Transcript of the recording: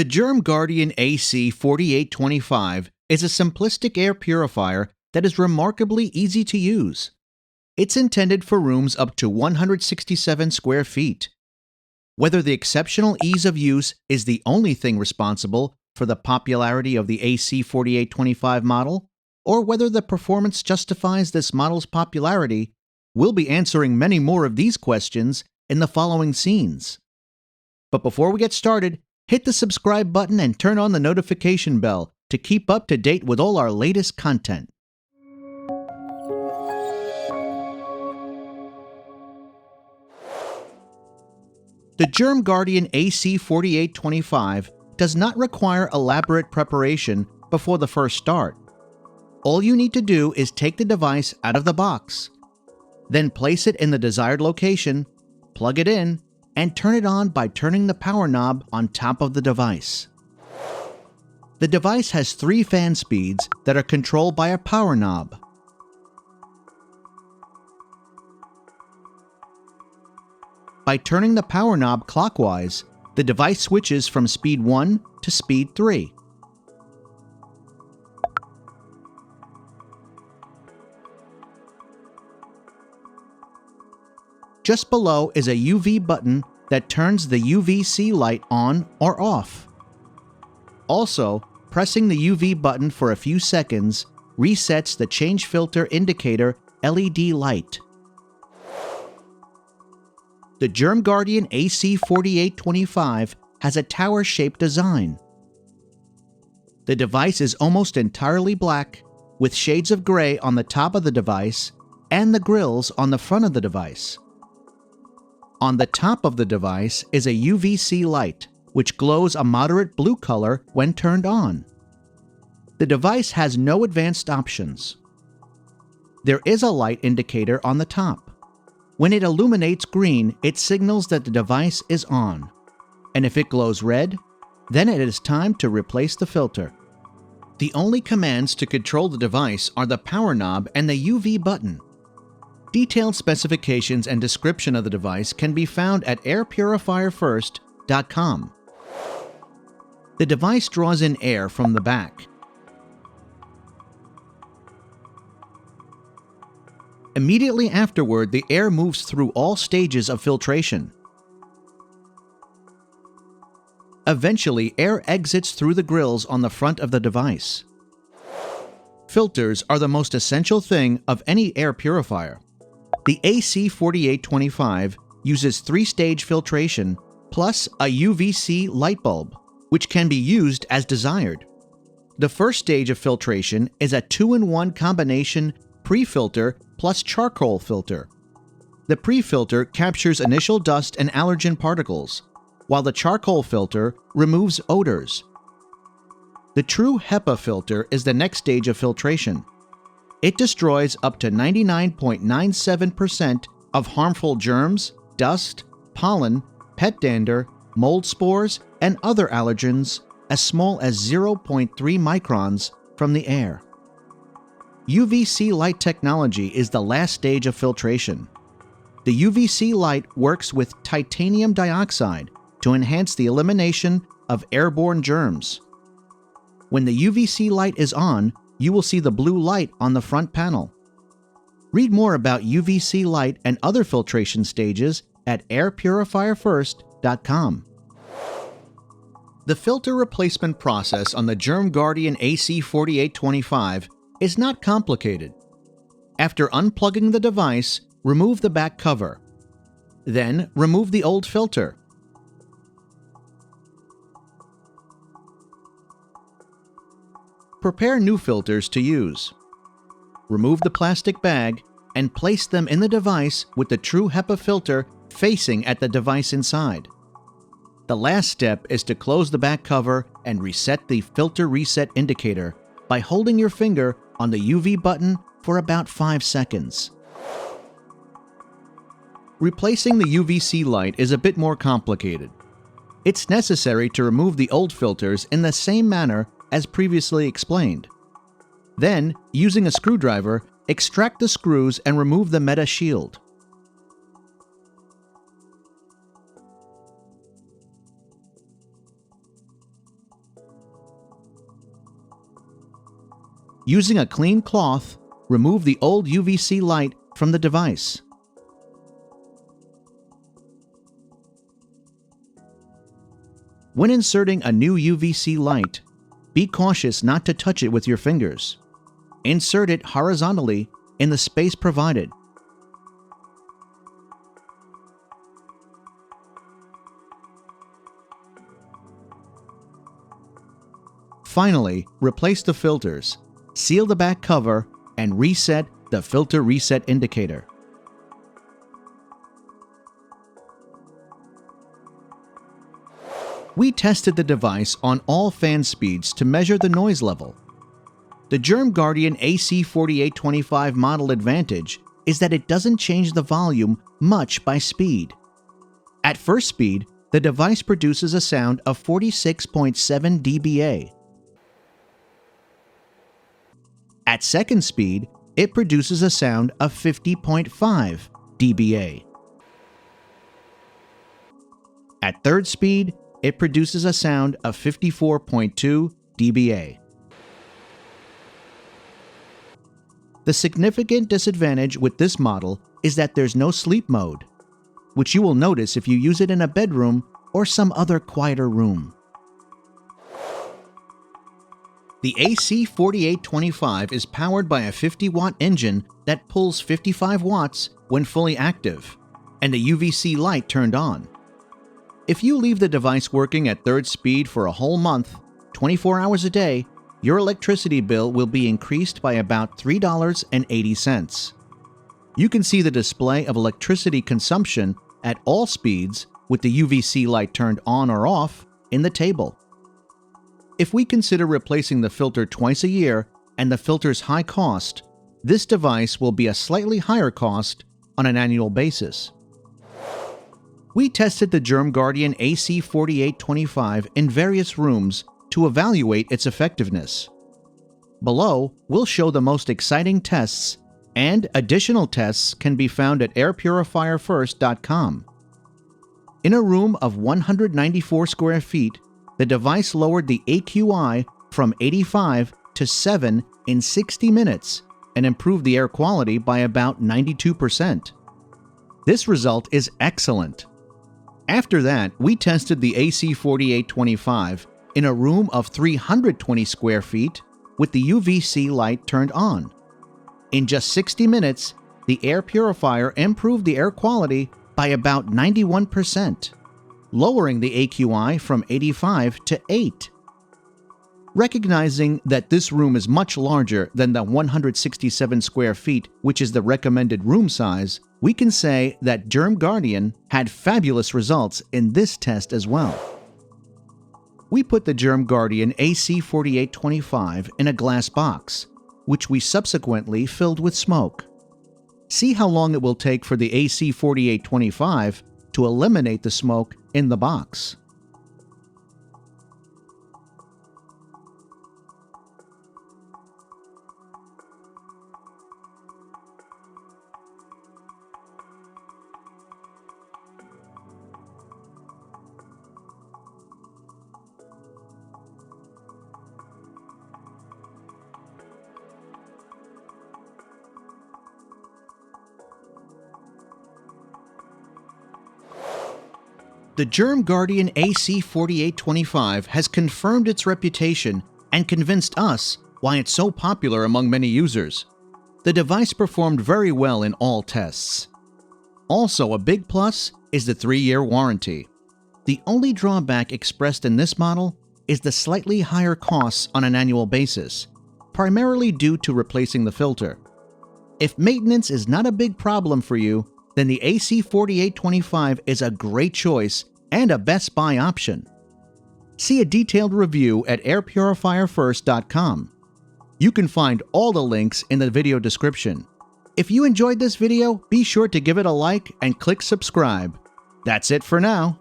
The GermGuardian AC4825 is a simplistic air purifier that is remarkably easy to use. It's intended for rooms up to 167 square feet. Whether the exceptional ease of use is the only thing responsible for the popularity of the AC4825 model, or whether the performance justifies this model's popularity, we'll be answering many more of these questions in the following scenes. But before we get started, hit the subscribe button and turn on the notification bell to keep up to date with all our latest content. The GermGuardian AC4825 does not require elaborate preparation before the first start. All you need to do is take the device out of the box, then place it in the desired location, plug it in, and turn it on by turning the power knob on top of the device. The device has 3 fan speeds that are controlled by a power knob. By turning the power knob clockwise, the device switches from speed 1 to speed 3. Just below is a UV button that turns the UV-C light on or off. Also, pressing the UV button for a few seconds resets the change filter indicator LED light. The GermGuardian AC4825 has a tower-shaped design. The device is almost entirely black, with shades of gray on the top of the device and the grills on the front of the device. On the top of the device is a UV-C light, which glows a moderate blue color when turned on. The device has no advanced options. There is a light indicator on the top. When it illuminates green, it signals that the device is on. And if it glows red, then it is time to replace the filter. The only commands to control the device are the power knob and the UV button. Detailed specifications and description of the device can be found at airpurifierfirst.com. The device draws in air from the back. Immediately afterward, the air moves through all stages of filtration. Eventually, air exits through the grills on the front of the device. Filters are the most essential thing of any air purifier. The AC4825 uses 3-stage filtration plus a UV-C light bulb, which can be used as desired. The first stage of filtration is a 2-in-1 combination pre-filter plus charcoal filter. The pre-filter captures initial dust and allergen particles, while the charcoal filter removes odors. The true HEPA filter is the next stage of filtration. It destroys up to 99.97% of harmful germs, dust, pollen, pet dander, mold spores, and other allergens as small as 0.3 microns from the air. UV-C light technology is the last stage of filtration. The UV-C light works with titanium dioxide to enhance the elimination of airborne germs. When the UV-C light is on, you will see the blue light on the front panel. Read more about UV-C light and other filtration stages at airpurifierfirst.com. The filter replacement process on the GermGuardian AC4825 is not complicated. After unplugging the device, remove the back cover. Then, remove the old filter. Prepare new filters to use. Remove the plastic bag and place them in the device with the true HEPA filter facing at the device inside. The last step is to close the back cover and reset the filter reset indicator by holding your finger on the UV button for about 5 seconds. Replacing the UV-C light is a bit more complicated. It's necessary to remove the old filters in the same manner as previously explained. Then, using a screwdriver, extract the screws and remove the meta shield. Using a clean cloth, remove the old UV-C light from the device. When inserting a new UV-C light, be cautious not to touch it with your fingers. Insert it horizontally in the space provided. Finally, replace the filters, seal the back cover, and reset the filter reset indicator. We tested the device on all fan speeds to measure the noise level. The GermGuardian AC4825 model advantage is that it doesn't change the volume much by speed. At first speed, the device produces a sound of 46.7 dBA. At second speed, it produces a sound of 50.5 dBA. At third speed, it produces a sound of 54.2 dBA. The significant disadvantage with this model is that there's no sleep mode, which you will notice if you use it in a bedroom or some other quieter room. The AC4825 is powered by a 50-watt engine that pulls 55 watts when fully active, and a UV-C light turned on. If you leave the device working at third speed for a whole month, 24 hours a day, your electricity bill will be increased by about $3.80. You can see the display of electricity consumption at all speeds with the UV-C light turned on or off in the table. If we consider replacing the filter twice a year and the filter's high cost, this device will be a slightly higher cost on an annual basis. We tested the GermGuardian AC4825 in various rooms to evaluate its effectiveness. Below, we'll show the most exciting tests, and additional tests can be found at airpurifierfirst.com. In a room of 194 square feet, the device lowered the AQI from 85 to 7 in 60 minutes and improved the air quality by about 92%. This result is excellent. After that, we tested the AC4825 in a room of 320 square feet with the UV-C light turned on. In just 60 minutes, the air purifier improved the air quality by about 91%, lowering the AQI from 85 to 8. Recognizing that this room is much larger than the 167 square feet, which is the recommended room size, we can say that GermGuardian had fabulous results in this test as well. We put the GermGuardian AC4825 in a glass box, which we subsequently filled with smoke. See how long it will take for the AC4825 to eliminate the smoke in the box. The GermGuardian AC4825 has confirmed its reputation and convinced us why it's so popular among many users. The device performed very well in all tests. Also, a big plus is the 3-year warranty. The only drawback expressed in this model is the slightly higher costs on an annual basis, primarily due to replacing the filter. If maintenance is not a big problem for you, then the AC4825 is a great choice and a Best Buy option. See a detailed review at airpurifierfirst.com. You can find all the links in the video description. If you enjoyed this video, be sure to give it a like and click subscribe. That's it for now.